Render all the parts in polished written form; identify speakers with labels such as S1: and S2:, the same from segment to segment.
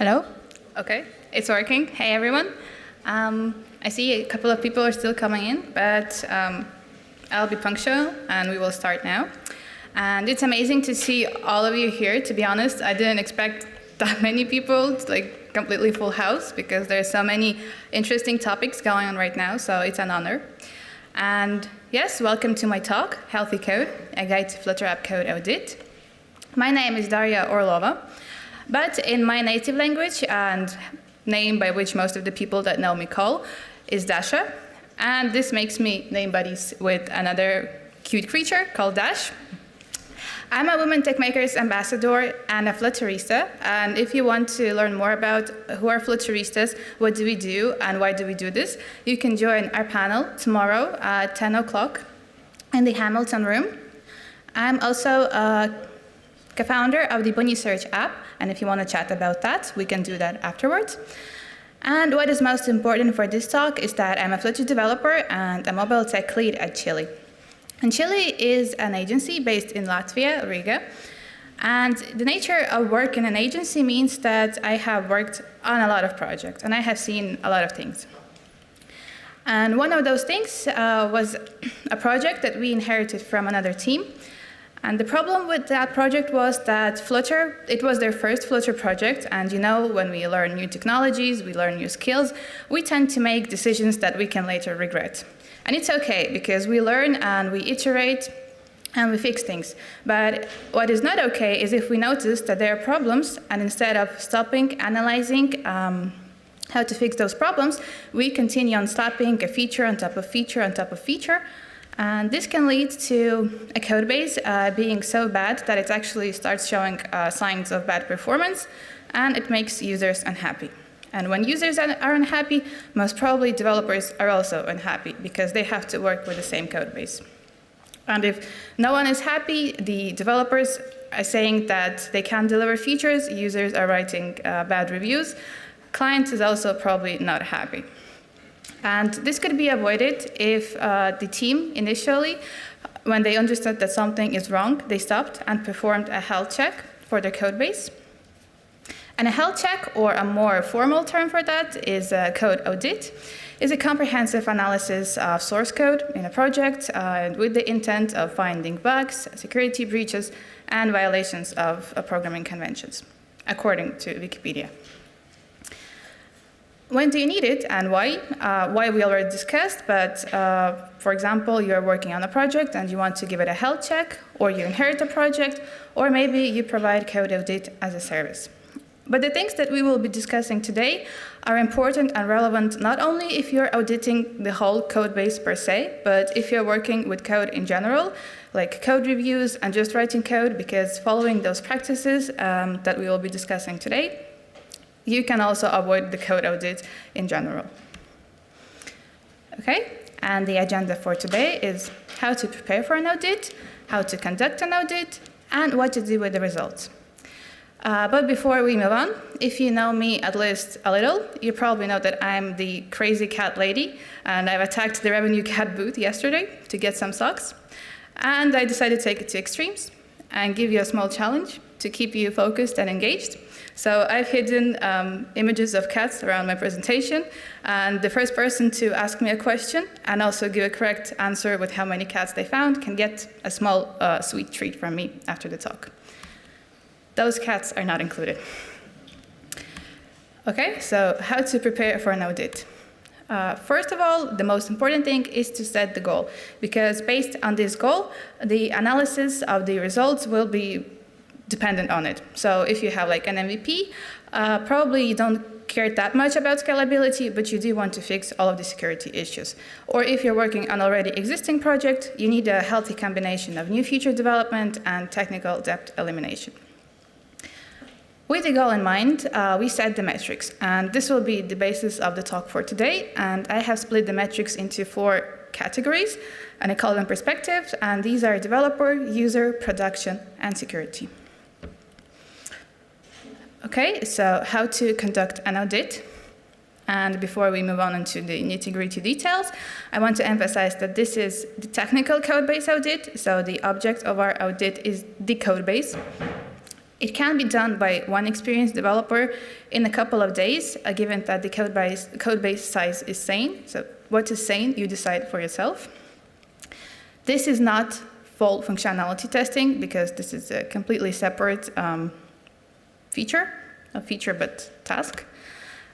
S1: Hello? Okay, it's working. Hey, everyone. I see a couple of people are still coming in, but I'll be punctual, and we will start now. And it's amazing to see all of you here. To be honest, I didn't expect that many people, like completely full house, because there's so many interesting topics going on right now, so it's an honor. And yes, welcome to my talk, Healthy Code, a guide to Flutter App code audit. My name is Daria Orlova, but in my native language, and name by which most of the people that know me call, is Dasha. And this makes me name buddies with another cute creature called Dash. I'm a Women Tech Makers ambassador and a Flutterista, and if you want to learn more about who are Flutteristas, what do we do, and why do we do this, you can join our panel tomorrow at 10 o'clock in the Hamilton room. I'm also a co-founder of the Bunny Search app, and if you want to chat about that, we can do that afterwards. And what is most important for this talk is that I'm a Flutter developer and a mobile tech lead at Chile. And Chile is an agency based in Latvia, Riga. And the nature of work in an agency means that I have worked on a lot of projects, and I have seen a lot of things. And one of those things was a project that we inherited from another team. And the problem with that project was that Flutter, it was their first Flutter project, and you know, when we learn new technologies, we learn new skills, we tend to make decisions that we can later regret. And it's okay, because we learn and we iterate and we fix things. But what is not okay is if we notice that there are problems, and instead of stopping, analyzing how to fix those problems, we continue on slapping a feature on top of feature on top of feature. And this can lead to a code base being so bad that it actually starts showing signs of bad performance, and it makes users unhappy. And when users are unhappy, most probably developers are also unhappy because they have to work with the same code base. And if no one is happy, the developers are saying that they can't deliver features, users are writing bad reviews, client is also probably not happy. And this could be avoided if the team initially, when they understood that something is wrong, they stopped and performed a health check for their code base. And a health check, or a more formal term for that, is a code audit, is a comprehensive analysis of source code in a project with the intent of finding bugs, security breaches, and violations of programming conventions, according to Wikipedia. When do you need it and why? Why we already discussed, but for example, you're working on a project and you want to give it a health check, or you inherit a project, or maybe you provide code audit as a service. But the things that we will be discussing today are important and relevant not only if you're auditing the whole code base per se, but if you're working with code in general, like code reviews and just writing code, because following those practices that we will be discussing today, you can also avoid the code audit in general. Okay, and the agenda for today is how to prepare for an audit, how to conduct an audit, and what to do with the results. But before we move on, if you know me at least a little, you probably know that I'm the crazy cat lady, and I've attacked the revenue cat booth yesterday to get some socks. And I decided to take it to extremes and give you a small challenge to keep you focused and engaged. So I've hidden images of cats around my presentation, and the first person to ask me a question and also give a correct answer with how many cats they found can get a small sweet treat from me after the talk. Those cats are not included. Okay, so how to prepare for an audit. First of all, the most important thing is to set the goal, because based on this goal, the analysis of the results will be dependent on it. So if you have like an MVP, probably you don't care that much about scalability, but you do want to fix all of the security issues. Or if you're working on already existing project, you need a healthy combination of new feature development and technical debt elimination. With the goal in mind, we set the metrics, and this will be the basis of the talk for today. And I have split the metrics into 4 categories, and I call them perspectives, and these are developer, user, production, and security. Okay, so how to conduct an audit. And before we move on into the nitty-gritty details, I want to emphasize that this is the technical code base audit, so the object of our audit is the code base. It can be done by one experienced developer in a couple of days, given that the code base size is sane. So what is sane, you decide for yourself. This is not full functionality testing, because this is a completely separate feature, not feature, but task.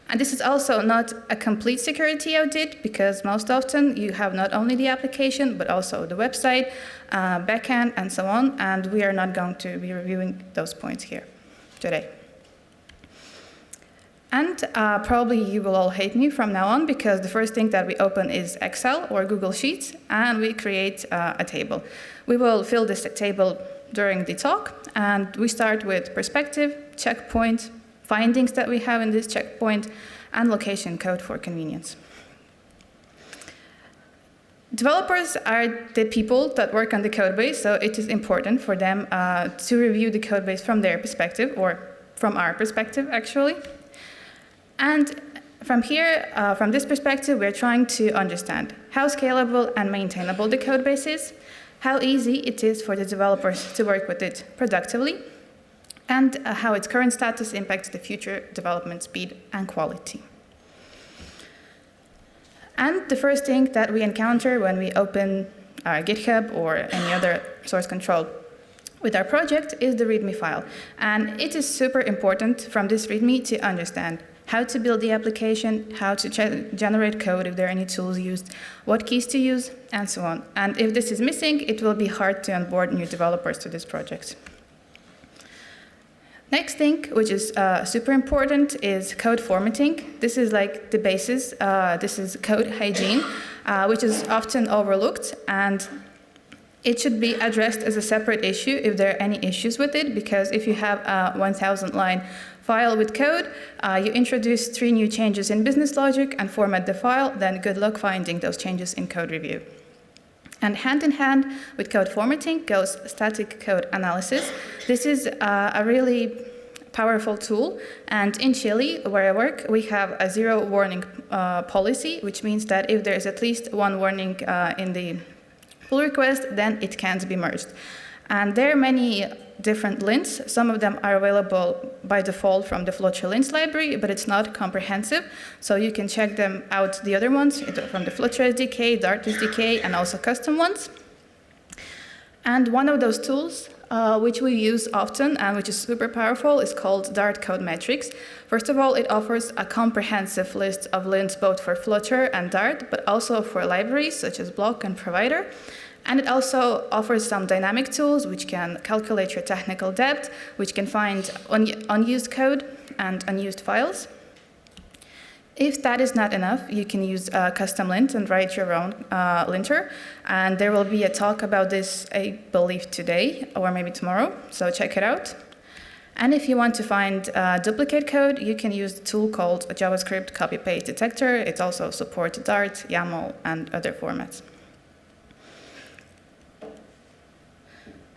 S1: And this is also not a complete security audit, because most often you have not only the application, but also the website, backend, and so on. And we are not going to be reviewing those points here today. And probably you will all hate me from now on, because the first thing that we open is Excel or Google Sheets, and we create a table. We will fill this table during the talk, and we start with perspective, checkpoint, findings that we have in this checkpoint, and location code for convenience. Developers are the people that work on the code base, so it is important for them to review the code base from their perspective, or from our perspective, actually. And from here, from this perspective, we're trying to understand how scalable and maintainable the code base is, how easy it is for the developers to work with it productively, and how its current status impacts the future development speed and quality. And the first thing that we encounter when we open our GitHub or any other source control with our project is the README file. And it is super important from this README to understand how to build the application, how to generate code if there are any tools used, what keys to use, and so on. And if this is missing, it will be hard to onboard new developers to this project. Next thing, which is super important, is code formatting. This is like the basis. This is code hygiene, which is often overlooked, and it should be addressed as a separate issue if there are any issues with it, because if you have a 1,000-line file with code, you introduce 3 new changes in business logic and format the file, then good luck finding those changes in code review. And hand in hand with code formatting goes static code analysis. This is a really powerful tool. And in Chile, where I work, we have a 0 warning policy, which means that if there is at least 1 warning in the pull request, then it can't be merged. And there are many different lints. Some of them are available by default from the Flutter lints library, but it's not comprehensive. So you can check them out, the other ones, from the Flutter SDK, Dart SDK, and also custom ones. And one of those tools, which we use often and which is super powerful, is called Dart Code Metrics. First of all, it offers a comprehensive list of lints both for Flutter and Dart, but also for libraries such as Block and Provider. And it also offers some dynamic tools which can calculate your technical debt, which can find unused code and unused files. If that is not enough, you can use a custom lint and write your own linter. And there will be a talk about this, I believe, today or maybe tomorrow, so check it out. And if you want to find duplicate code, you can use a tool called a JavaScript copy-paste detector. It also supports Dart, YAML, and other formats.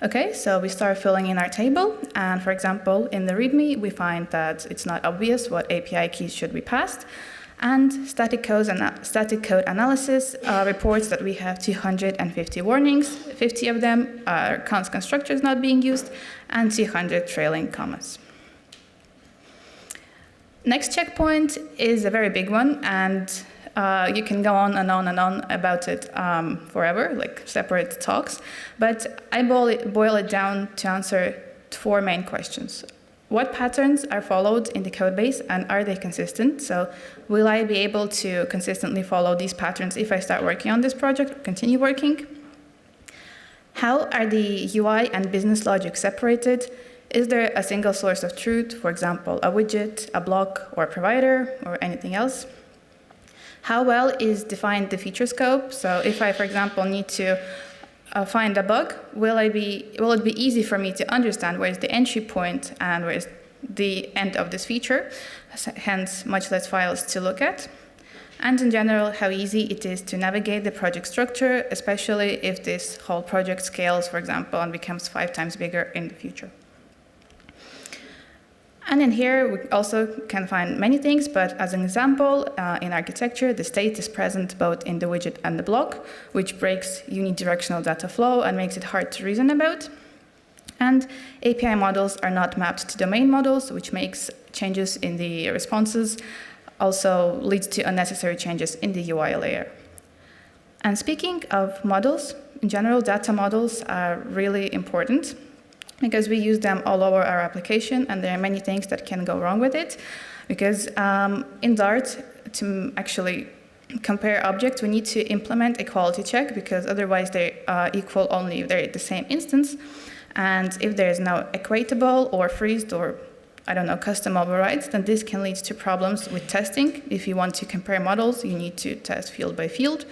S1: Okay, so we start filling in our table, and for example, in the README, we find that it's not obvious what API keys should be passed, and static code analysis reports that we have 250 warnings, 50 of them are const constructors not being used, and 200 trailing commas. Next checkpoint is a very big one, and you can go on and on and on about it forever, like separate talks. But I boil it down to answer 4 main questions. What patterns are followed in the code base, and are they consistent? So will I be able to consistently follow these patterns if I start working on this project or continue working? How are the UI and business logic separated? Is there a single source of truth, for example, a widget, a block, or a provider, or anything else? How well is defined the feature scope? So if I, for example, need to find a bug, will it be easy for me to understand where is the entry point and where is the end of this feature, hence much less files to look at? And in general, how easy it is to navigate the project structure, especially if this whole project scales, for example, and becomes 5 times bigger in the future. And in here, we also can find many things, but as an example, in architecture, the state is present both in the widget and the block, which breaks unidirectional data flow and makes it hard to reason about. And API models are not mapped to domain models, which makes changes in the responses, also leads to unnecessary changes in the UI layer. And speaking of models, in general, data models are really important because we use them all over our application, and there are many things that can go wrong with it. Because in Dart, to actually compare objects, we need to implement a quality check, because otherwise they equal only if they're the same instance. And if there is no equatable or freezed or, I don't know, custom overrides, then this can lead to problems with testing. If you want to compare models, you need to test field by field.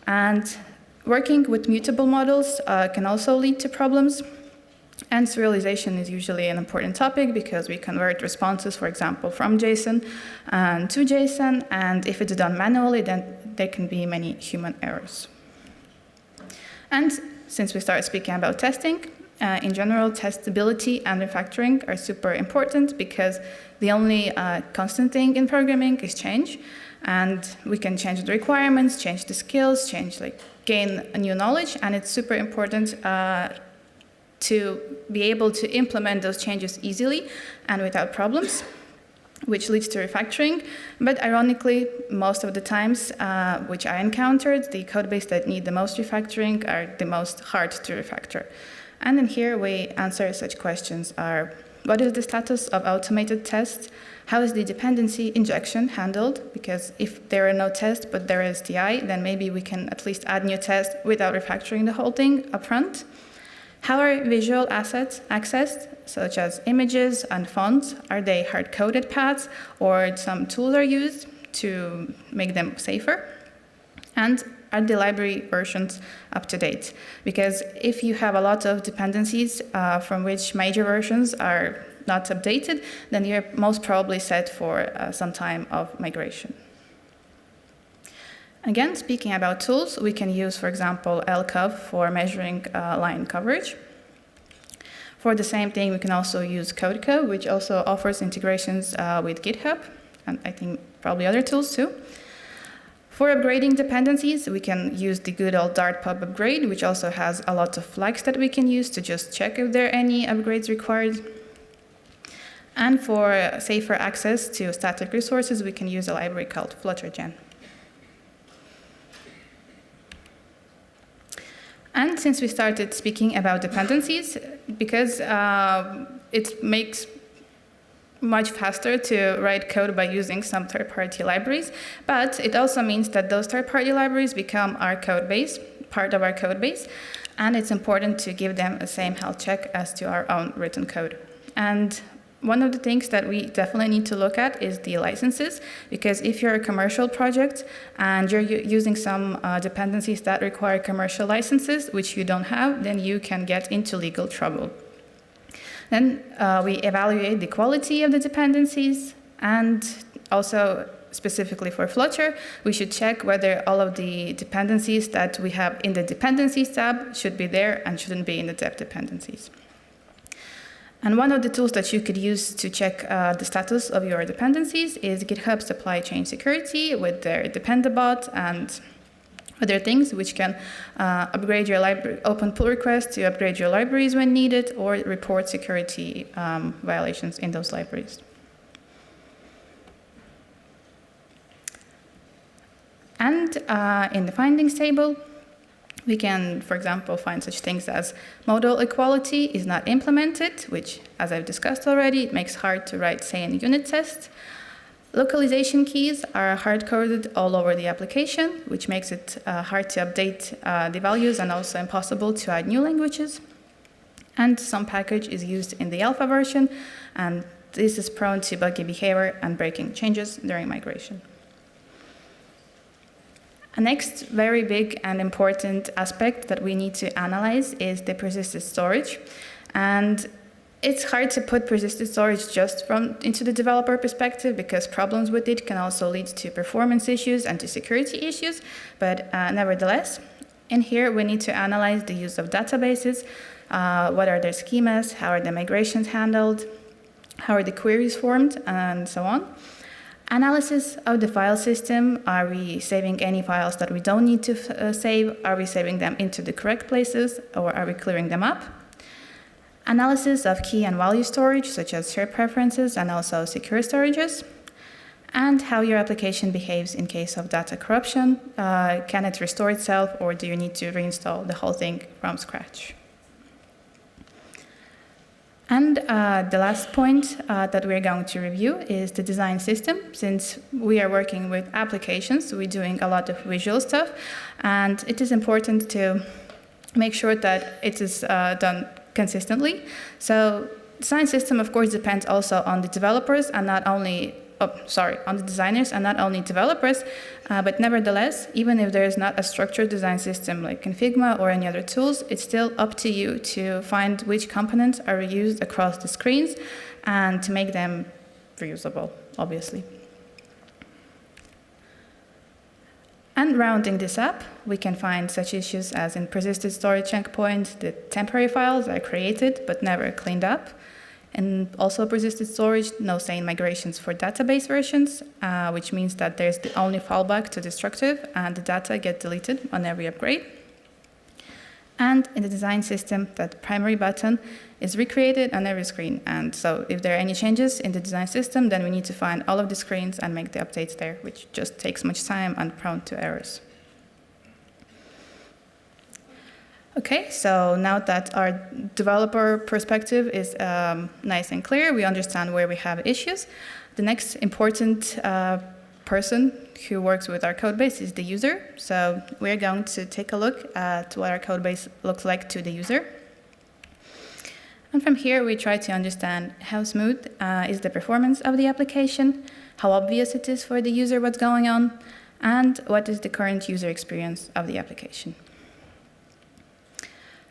S1: And working with mutable models can also lead to problems. And serialization is usually an important topic because we convert responses, for example, from JSON to JSON. And if it's done manually, then there can be many human errors. And since we started speaking about testing, in general, testability and refactoring are super important because the only constant thing in programming is change. And we can change the requirements, change the skills, gain a new knowledge. And it's super important to be able to implement those changes easily and without problems, which leads to refactoring. But ironically, most of the times which I encountered, the codebase that need the most refactoring are the most hard to refactor. And in here, we answer such questions are, what is the status of automated tests? How is the dependency injection handled? Because if there are no tests, but there is TI, then maybe we can at least add new tests without refactoring the whole thing upfront. How are visual assets accessed, such as images and fonts? Are they hard-coded paths, or some tools are used to make them safer? And are the library versions up to date? Because if you have a lot of dependencies from which major versions are not updated, then you're most probably set for some time of migration. Again, speaking about tools, we can use, for example, LCOV for measuring line coverage. For the same thing, we can also use CodeCo, which also offers integrations with GitHub, and I think probably other tools too. For upgrading dependencies, we can use the good old Dart pub upgrade, which also has a lot of flags that we can use to just check if there are any upgrades required. And for safer access to static resources, we can use a library called FlutterGen. And since we started speaking about dependencies, because it makes much faster to write code by using some third-party libraries, but it also means that those third-party libraries become our code base, part of our code base, and it's important to give them the same health check as to our own written code. And one of the things that we definitely need to look at is the licenses, because if you're a commercial project and you're using some dependencies that require commercial licenses, which you don't have, then you can get into legal trouble. Then we evaluate the quality of the dependencies, and also specifically for Flutter, we should check whether all of the dependencies that we have in the dependencies tab should be there and shouldn't be in the dev dependencies. And one of the tools that you could use to check the status of your dependencies is GitHub Supply Chain Security with their Dependabot and other things, which can upgrade your library, open pull requests to upgrade your libraries when needed, or report security violations in those libraries. And in the findings table, we can, for example, find such things as modal equality is not implemented, which, as I've discussed already, it makes it hard to write sane unit tests. Localization keys are hard-coded all over the application, which makes it hard to update the values and also impossible to add new languages. And some package is used in the alpha version, and this is prone to buggy behavior and breaking changes during migration. A next very big and important aspect that we need to analyze is the persistent storage. And it's hard to put persistent storage just into the developer perspective, because problems with it can also lead to performance issues and to security issues. But nevertheless, in here we need to analyze the use of databases. What are their schemas? How are the migrations handled? How are the queries formed? And so on. Analysis of the file system. Are we saving any files that we don't need to save? Are we saving them into the correct places, or are we clearing them up? analysis of key and value storage, such as shared preferences and also secure storages, and how your application behaves in case of data corruption. Can it restore itself, or do you need to reinstall the whole thing from scratch? And the last point that we're going to review is the design system. Since we are working with applications, we're doing a lot of visual stuff, and it is important to make sure that it is done consistently. So design system, of course, depends also on the developers and not only on the designers and not only developers, but nevertheless, even if there is not a structured design system like in Figma or any other tools, it's still up to you to find which components are reused across the screens and to make them reusable, obviously. And rounding this up, we can find such issues as in persistent storage checkpoint, the temporary files are created but never cleaned up. And also persistent storage, no sane migrations for database versions, which means that there's the only fallback to destructive and the data get deleted on every upgrade. And in the design system, that primary button is recreated on every screen. And so if there are any changes in the design system, then we need to find all of the screens and make the updates there, which just takes much time and prone to errors. Okay, so now that our developer perspective is nice and clear, we understand where we have issues. The next important person who works with our code base is the user. So we're going to take a look at what our code base looks like to the user. And from here, we try to understand how smooth is the performance of the application, how obvious it is for the user what's going on, and what is the current user experience of the application.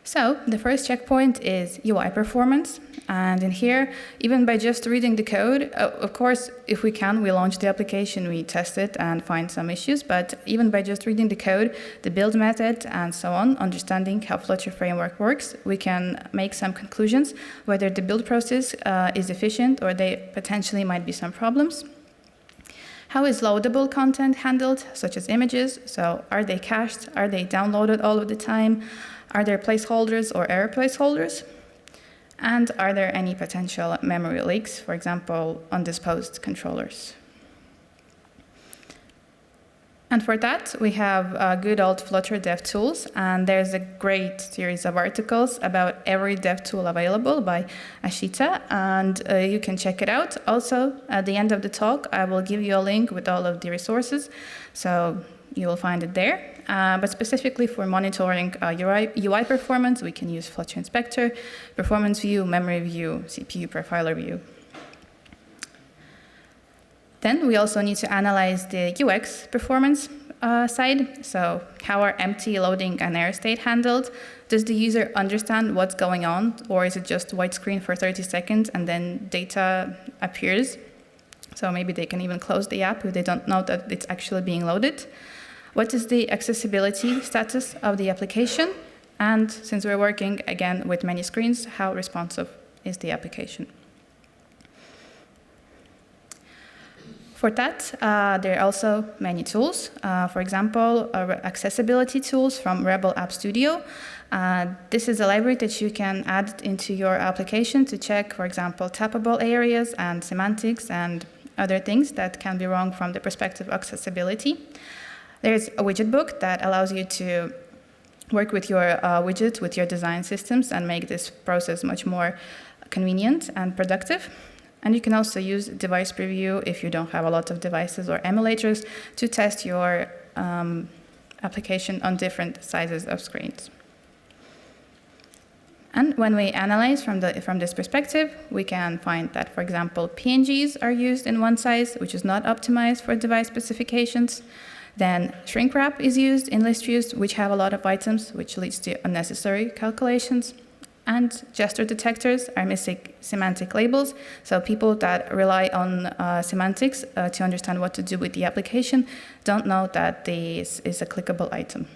S1: So the first checkpoint is UI performance. And in here, even by just reading the code, of course, if we can, we launch the application, we test it and find some issues. But even by just reading the code, the build method, and so on, understanding how Flutter framework works, we can make some conclusions whether the build process is efficient or there potentially might be some problems. How is loadable content handled, such as images? So are they cached? Are they downloaded all of the time? Are there placeholders or error placeholders? And are there any potential memory leaks, for example, undisposed controllers? And for that, we have good old Flutter dev tools, and there's a great series of articles about every dev tool available by Ashita, and you can check it out. Also, at the end of the talk, I will give you a link with all of the resources, so you will find it there. But specifically for monitoring UI performance, we can use Flutter Inspector, Performance View, Memory View, CPU Profiler View. Then we also need to analyze the UX performance side. So how are empty, loading, and error state handled? Does the user understand what's going on, or is it just white screen for 30 seconds and then data appears? So maybe they can even close the app if they don't know that it's actually being loaded. What is the accessibility status of the application? And since we're working, again, with many screens, how responsive is the application? For that, there are also many tools. For example, accessibility tools from Rebel App Studio. This is a library that you can add into your application to check, for example, tappable areas and semantics and other things that can be wrong from the perspective of accessibility. There's a widget book that allows you to work with your widget, with your design systems, and make this process much more convenient and productive. And you can also use device preview if you don't have a lot of devices or emulators to test your application on different sizes of screens. And when we analyze from this perspective, we can find that, for example, PNGs are used in one size, which is not optimized for device specifications. Then shrink wrap is used in list views, which have a lot of items, which leads to unnecessary calculations. And gesture detectors are missing semantic labels, so people that rely on semantics to understand what to do with the application don't know that this is a clickable item.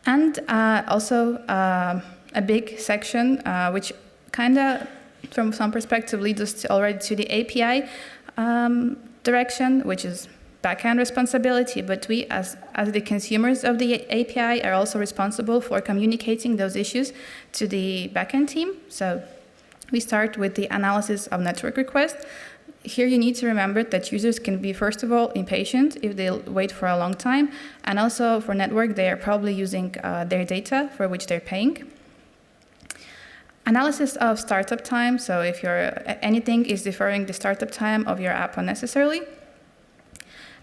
S1: And also a big section, which kind of, from some perspective, leads us already to the API direction, which is backend responsibility, but we as the consumers of the API are also responsible for communicating those issues to the backend team. So we start with the analysis of network requests. Here you need to remember that users can be, first of all, impatient if they wait for a long time, and also for network, they are probably using their data for which they're paying. Analysis of startup time, so if anything is deferring the startup time of your app unnecessarily.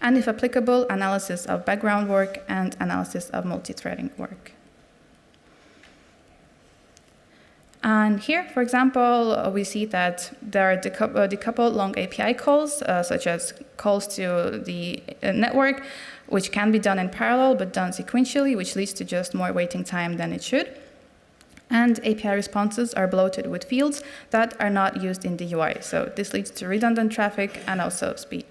S1: And if applicable, analysis of background work and analysis of multi-threading work. And here, for example, we see that there are decoupled long API calls, such as calls to the network, which can be done in parallel, but done sequentially, which leads to just more waiting time than it should. And API responses are bloated with fields that are not used in the UI. So this leads to redundant traffic and also speed.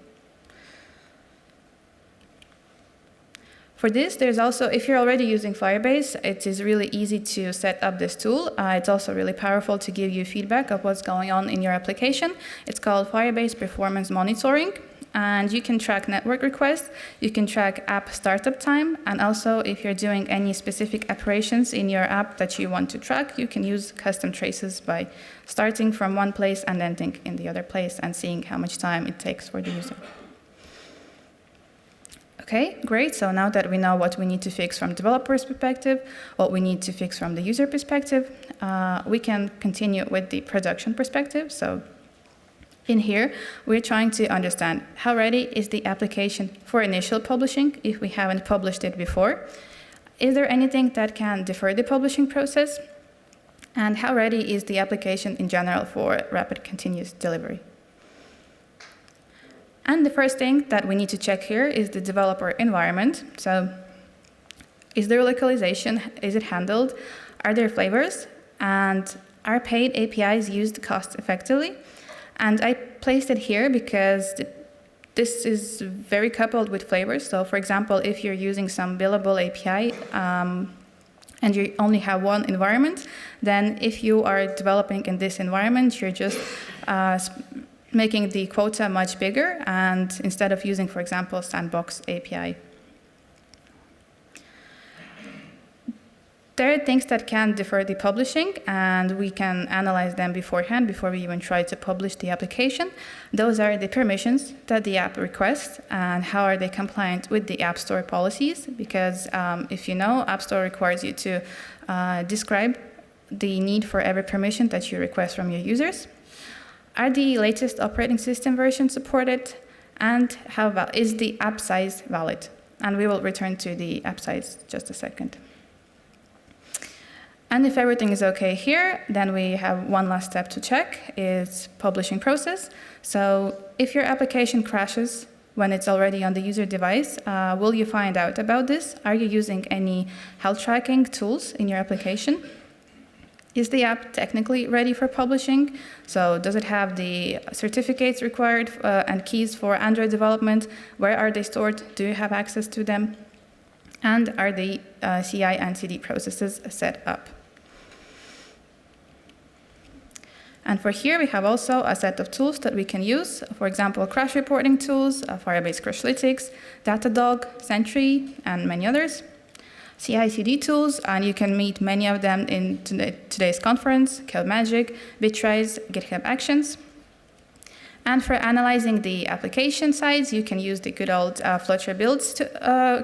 S1: For this, there's also, if you're already using Firebase, it is really easy to set up this tool. It's also really powerful to give you feedback of what's going on in your application. It's called Firebase Performance Monitoring, and you can track network requests, you can track app startup time, and also if you're doing any specific operations in your app that you want to track, you can use custom traces by starting from one place and ending in the other place and seeing how much time it takes for the user. Okay, great. So now that we know what we need to fix from developer's perspective, what we need to fix from the user perspective, we can continue with the production perspective. So in here, we're trying to understand how ready is the application for initial publishing if we haven't published it before. Is there anything that can defer the publishing process? And how ready is the application in general for rapid continuous delivery? And the first thing that we need to check here is the developer environment. So is there localization? Is it handled? Are there flavors? And are paid APIs used cost effectively? And I placed it here because this is very coupled with flavors. So for example, if you're using some billable API and you only have one environment, then if you are developing in this environment, you're just making the quota much bigger, and instead of using, for example, Sandbox API. There are things that can defer the publishing, and we can analyze them beforehand before we even try to publish the application. Those are the permissions that the app requests, and how are they compliant with the App Store policies, because if you know, App Store requires you to describe the need for every permission that you request from your users. Are the latest operating system versions supported? And how is the app size valid? And we will return to the app size just a second. And if everything is okay here, then we have one last step to check, is publishing process. So if your application crashes when it's already on the user device, will you find out about this? Are you using any health tracking tools in your application? Is the app technically ready for publishing? So does it have the certificates required and keys for Android development? Where are they stored? Do you have access to them? And are the CI and CD processes set up? And for here, we have also a set of tools that we can use. For example, crash reporting tools, Firebase Crashlytics, Datadog, Sentry, and many others. CI/CD tools, and you can meet many of them in today's conference: CodeMagic, Bitrise, GitHub Actions. And for analyzing the application size, you can use the good old Flutter builds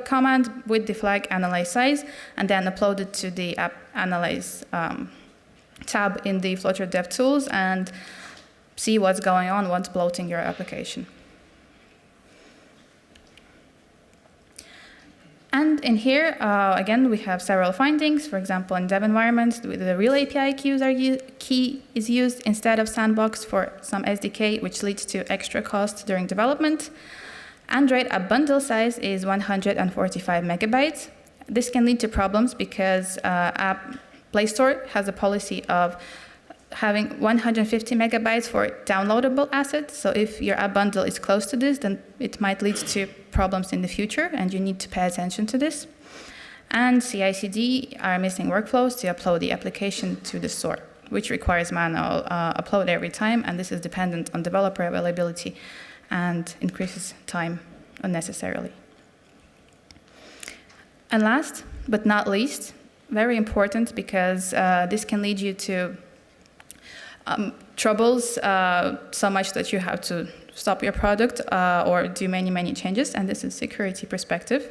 S1: command with the flag analyze size, and then upload it to the app analyze tab in the Flutter Dev Tools and see what's going on, what's bloating your application. And in here, again, we have several findings. For example, in dev environments, the real API key is used instead of Sandbox for some SDK, which leads to extra costs during development. Android app bundle size is 145 megabytes. This can lead to problems because App Play Store has a policy of having 150 megabytes for downloadable assets. So if your app bundle is close to this, then it might lead to problems in the future, and you need to pay attention to this. And CI/CD are missing workflows to upload the application to the store, which requires manual upload every time, and this is dependent on developer availability and increases time unnecessarily. And last but not least, very important because this can lead you to troubles so much that you have to stop your product or do many, many changes, and this is security perspective.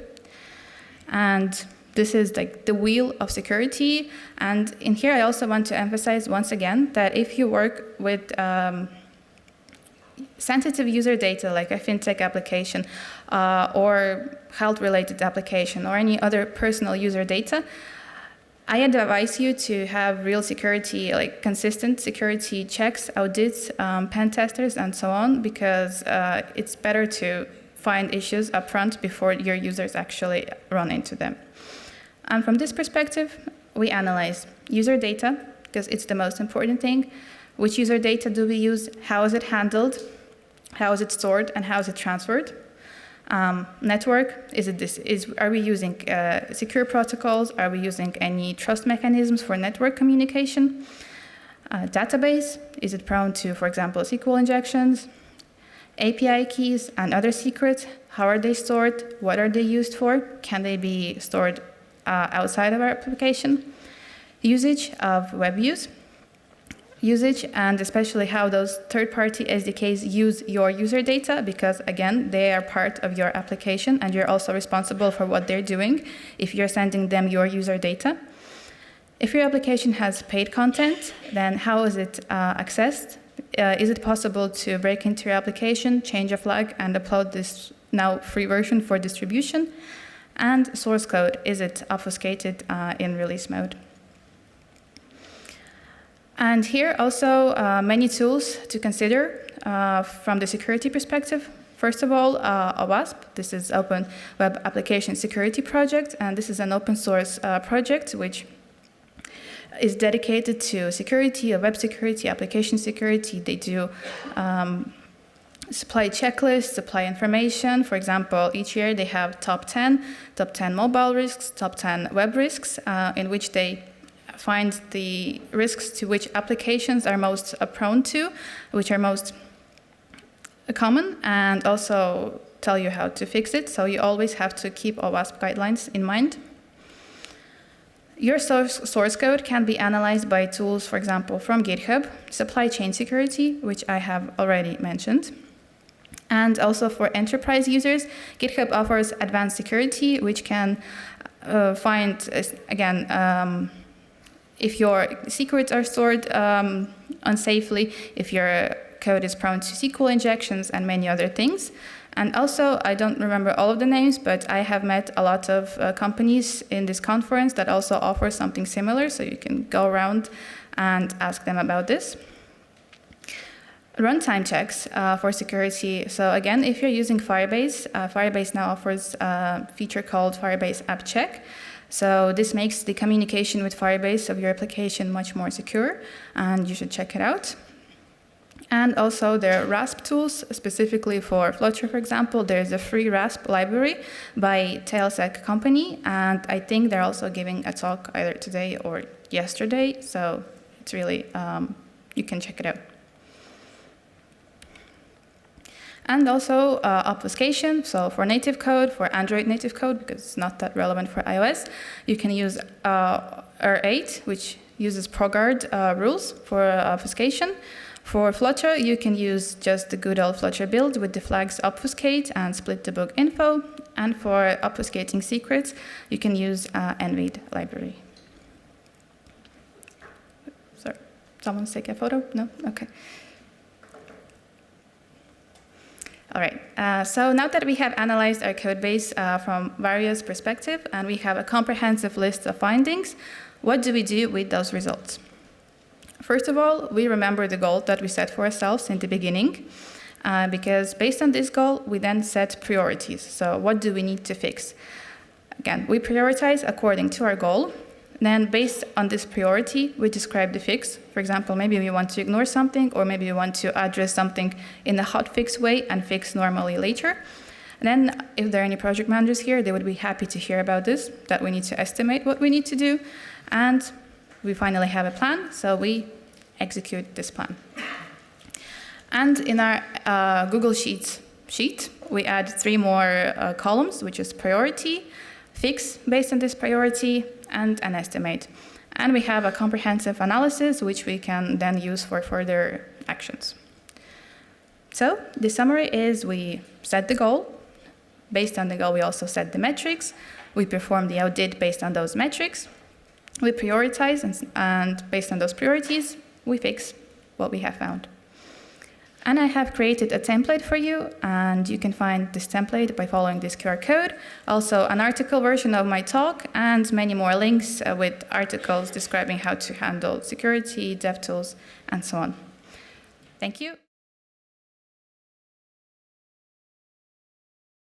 S1: And this is like the wheel of security. And in here, I also want to emphasize once again that if you work with sensitive user data, like a fintech application or health-related application or any other personal user data, I advise you to have real security, like consistent security checks, audits, pen testers, and so on, because it's better to find issues upfront before your users actually run into them. And from this perspective, we analyze user data, because it's the most important thing. Which user data do we use? How is it handled? How is it stored? And how is it transferred? Network, are we using secure protocols? Are we using any trust mechanisms for network communication? Database, is it prone to, for example, SQL injections? API keys and other secrets, how are they stored? What are they used for? Can they be stored outside of our application? Usage of web usage, and especially how those third-party SDKs use your user data, because again, they are part of your application and you're also responsible for what they're doing if you're sending them your user data. If your application has paid content, then how is it accessed? Is it possible to break into your application, change a flag, and upload this now free version for distribution? And source code, is it obfuscated in release mode? And here also many tools to consider from the security perspective. First of all, OWASP, this is Open Web Application Security Project, and this is an open source project which is dedicated to security, web security, application security. They do supply checklists, supply information. For example, each year they have top 10 mobile risks, top 10 web risks, in which they find the risks to which applications are most prone to, which are most common, and also tell you how to fix it. So you always have to keep OWASP guidelines in mind. Your source code can be analyzed by tools, for example, from GitHub, supply chain security, which I have already mentioned. And also for enterprise users, GitHub offers advanced security, which can find, again, if your secrets are stored unsafely, if your code is prone to SQL injections and many other things. And also, I don't remember all of the names, but I have met a lot of companies in this conference that also offer something similar, so you can go around and ask them about this. Runtime checks for security. So again, if you're using Firebase, Firebase now offers a feature called Firebase App Check. So this makes the communication with Firebase of your application much more secure, and you should check it out. And also there are RASP tools, specifically for Flutter, for example. There's a free RASP library by Tailsec company, and I think they're also giving a talk either today or yesterday, so it's really, you can check it out. And also obfuscation, so for native code, for Android native code, because it's not that relevant for iOS, you can use R8, which uses ProGuard rules for obfuscation. For Flutter, you can use just the good old Flutter build with the flags obfuscate and split debug info. And for obfuscating secrets, you can use NVID library. Sorry, someone's taking a photo? No? Okay. All right, so now that we have analyzed our code base from various perspectives and we have a comprehensive list of findings, what do we do with those results? First of all, we remember the goal that we set for ourselves in the beginning, because based on this goal, we then set priorities. So what do we need to fix? Again, we prioritize according to our goal. Then based on this priority, we describe the fix. For example, maybe we want to ignore something, or maybe we want to address something in a hotfix way and fix normally later. And then if there are any project managers here, they would be happy to hear about this, that we need to estimate what we need to do. And we finally have a plan, so we execute this plan. And in our Google Sheets sheet, we add 3 more columns, which is priority, fix based on this priority, and an estimate. And we have a comprehensive analysis, which we can then use for further actions. So the summary is we set the goal. Based on the goal, we also set the metrics. We perform the audit based on those metrics. We prioritize, and based on those priorities, we fix what we have found. And I have created a template for you, and you can find this template by following this QR code. Also, an article version of my talk, and many more links with articles describing how to handle security, DevTools, and so on. Thank you.